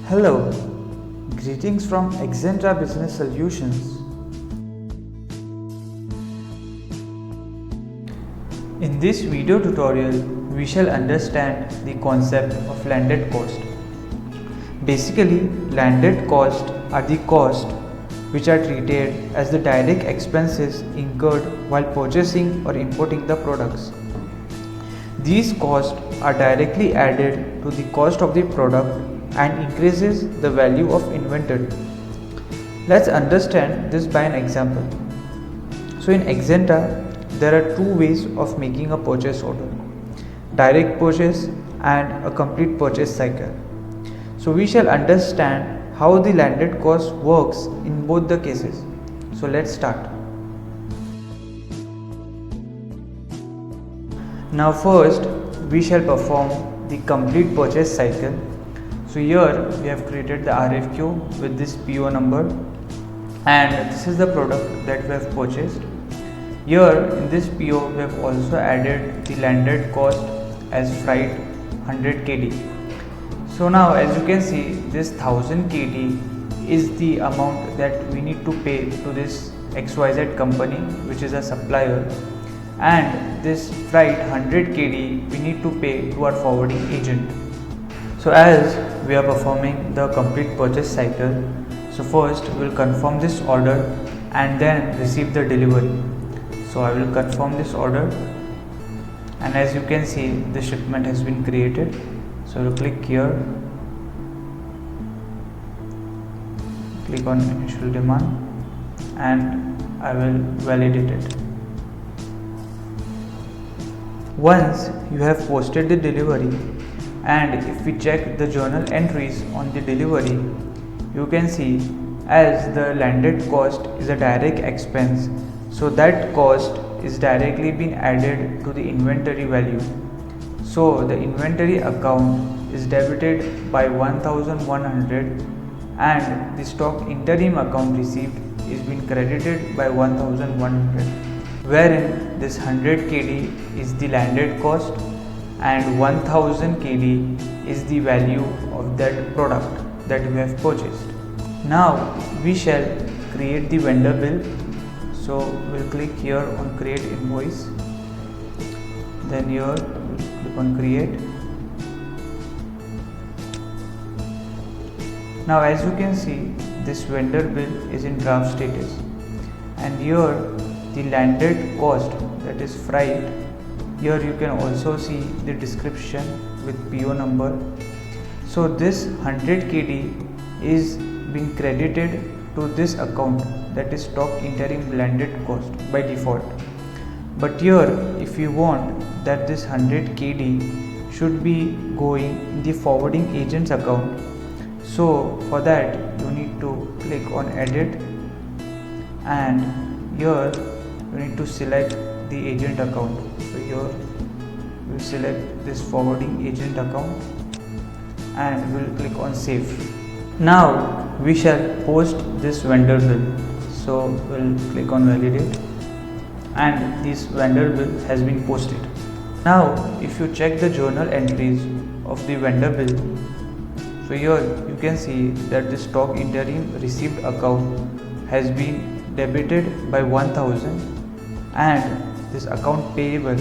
Hello, greetings from Axanta Business Solutions. In this video tutorial, we shall understand the concept of landed cost. Basically, landed costs are the costs which are treated as the direct expenses incurred while purchasing or importing the products. These costs are directly added to the cost of the product and increases the value of inventory. Let's understand this by an example. So in Axanta, there are two ways of making a purchase order: direct purchase and a complete purchase cycle. So we shall understand how the landed cost works in both the cases. So let's start. Now first, we shall perform the complete purchase cycle. So here we have created the RFQ with this PO number, and this is the product that we have purchased. Here in this PO we have also added the landed cost as freight 100 kg. So now as you can see, this 1000 kg is the amount that we need to pay to this XYZ company, which is a supplier, and this freight 100 kg we need to pay to our forwarding agent. So as we are performing the complete purchase cycle, so first we will confirm this order and then receive the delivery. So I will confirm this order, and as you can see, the shipment has been created. So I will click here, click on initial demand, and I will validate it. Once you have posted the delivery, and if we check the journal entries on the delivery, you can see as the landed cost is a direct expense, so that cost is directly being added to the inventory value. So the inventory account is debited by 1100, and the stock interim account received is being credited by 1100, wherein this 100 kg is the landed cost and 1000 kg is the value of that product that we have purchased. Now we shall create the vendor bill. So we'll click here on create invoice, then here we'll click on create. Now as you can see, this vendor bill is in draft status, and here the landed cost, that is freight. Here you can also see the description with PO number. So this 100 kg is being credited to this account, that is stock interim landed cost by default. But here if you want that this 100 kg should be going in the forwarding agent's account, so for that you need to click on edit, and here you need to select the agent account. So here we will select this forwarding agent account and we will click on save. Now we shall post this vendor bill. So we will click on validate, and this vendor bill has been posted. Now if you check the journal entries of the vendor bill, so here you can see that the stock interim received account has been debited by 1000, and this account payable,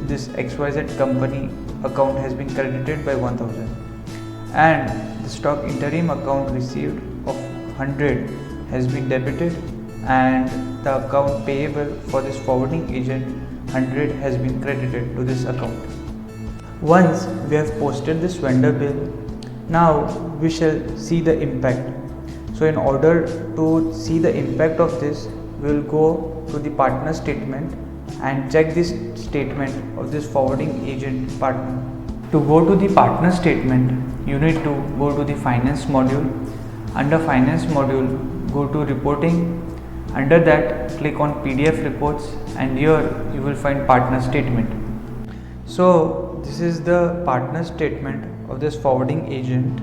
this XYZ company account, has been credited by 1000, and the stock interim account received of 100 has been debited, and the account payable for this forwarding agent 100 has been credited to this account. Once we have posted this vendor bill, now we shall see the impact. So in order to see the impact of this, we will go to the partner statement and check this statement of this forwarding agent partner. To go to the partner statement, you need to go to the finance module. Under finance module, go to reporting. Under that, click on PDF reports, and here you will find partner statement. So this is the partner statement of this forwarding agent.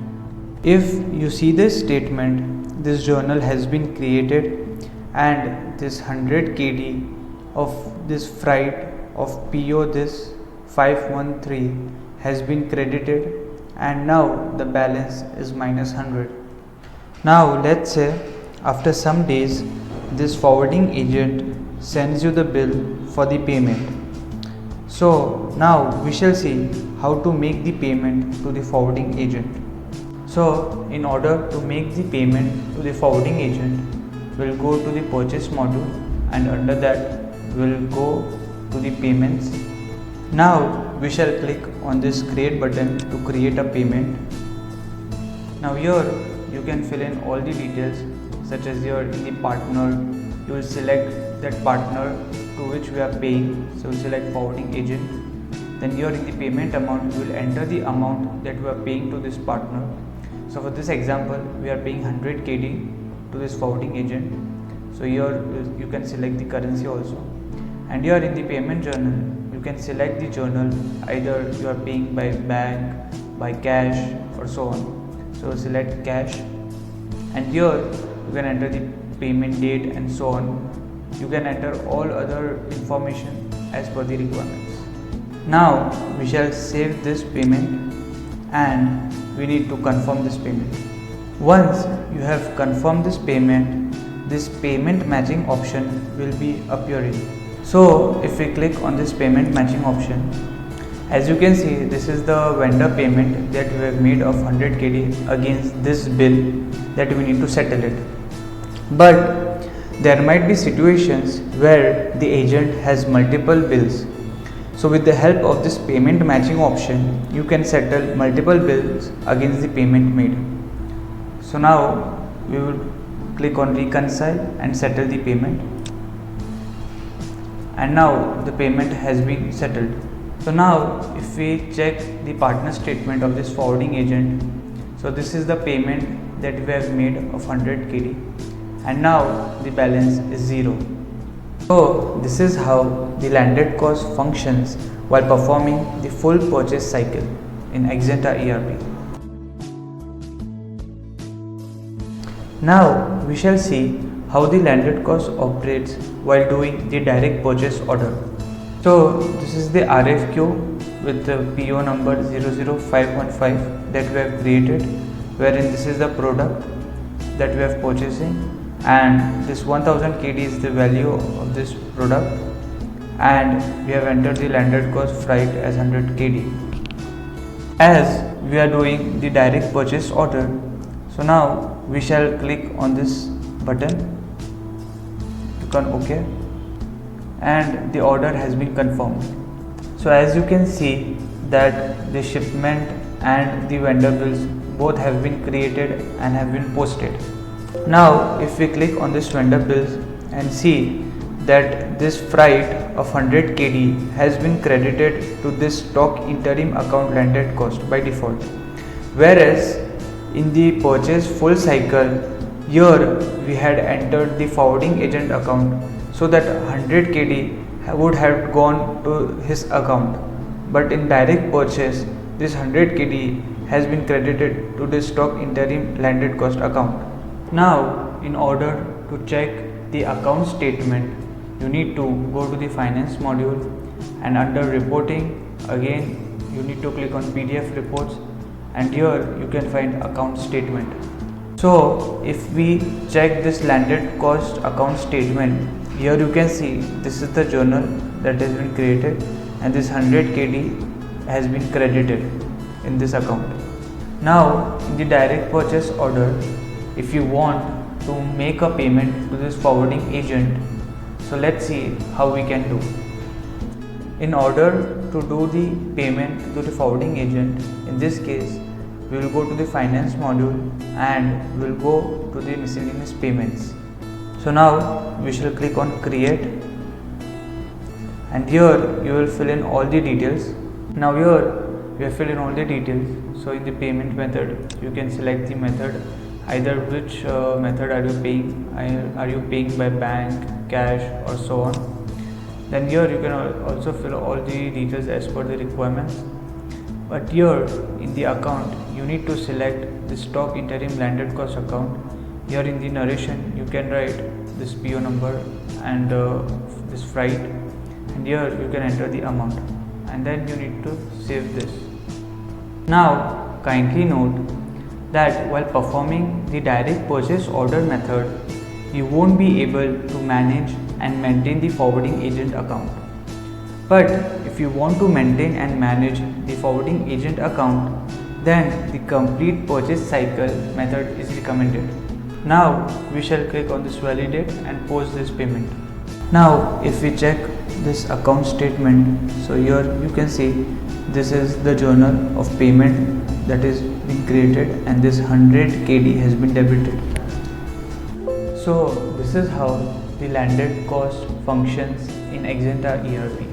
If you see this statement, this journal has been created, and this 100 kg of this freight of PO this 513 has been credited, and now the balance is minus 100. Now let's say after some days this forwarding agent sends you the bill for the payment. So now we shall see how to make the payment to the forwarding agent. So in order to make the payment to the forwarding agent, we'll go to the purchase module, and under that we'll go to the payments. Now we shall click on this create button to create a payment. Now here you can fill in all the details, such as here in the partner you will select that partner to which we are paying, so we'll select forwarding agent. Then here in the payment amount we will enter the amount that we are paying to this partner. So for this example we are paying 100 KD to this forwarding agent, so here you can select the currency also. And here in the payment journal you can select the journal, either you are paying by bank, by cash or so on. So select cash, and here you can enter the payment date and so on. You can enter all other information as per the requirements. Now we shall save this payment and we need to confirm this payment. Once you have confirmed this payment matching option will be appearing. So if we click on this payment matching option, as you can see, this is the vendor payment that we have made of 100 KD against this bill that we need to settle it. But there might be situations where the agent has multiple bills. So with the help of this payment matching option, you can settle multiple bills against the payment made. So now we will click on reconcile and settle the payment. And now the payment has been settled. So now if we check the partner statement of this forwarding agent, so this is the payment that we have made of 100 KD, and now the balance is 0. So this is how the landed cost functions while performing the full purchase cycle in Axanta ERP. Now we shall see how the landed cost operates while doing the direct purchase order. So this is the RFQ with the PO number 00515 that we have created, wherein this is the product that we have purchasing, and this 1000 KD is the value of this product, and we have entered the landed cost freight as 100 KD. As we are doing the direct purchase order, so now we shall click on this button, click on OK, and the order has been confirmed. So as you can see that the shipment and the vendor bills both have been created and have been posted. Now if we click on this vendor bills and see that this freight of 100 KD has been credited to this stock interim account landed cost by default, whereas in the purchase full cycle here we had entered the forwarding agent account, so that 100 KD would have gone to his account, but in direct purchase this 100 KD has been credited to the stock interim landed cost account. Now in order to check the account statement, you need to go to the finance module, and under reporting again you need to click on PDF reports, and here you can find account statement. So if we check this landed cost account statement, here you can see this is the journal that has been created, and this 100 KD has been credited in this account. Now in the direct purchase order, if you want to make a payment to this forwarding agent, so let's see how we can do. In order to do the payment to the forwarding agent, in this case we will go to the finance module and we will go to the miscellaneous payments. So now we shall click on create, and here you will fill in all the details. Now here we have filled in all the details. So in the payment method you can select the method, either which method are you paying, are you paying by bank, cash or so on. Then here you can also fill all the details as per the requirements. But here in the account you need to select the stock interim landed cost account. Here in the narration you can write this PO number and this freight, and here you can enter the amount, and then you need to save this. Now kindly note that while performing the direct purchase order method, you won't be able to manage and maintain the forwarding agent account. But if you want to maintain and manage the forwarding agent account, then the complete purchase cycle method is recommended. Now we shall click on this validate and post this payment. Now if we check this account statement, so here you can see this is the journal of payment that is being created and this 100 KD has been debited. So this is how the landed cost functions in Axanta ERP.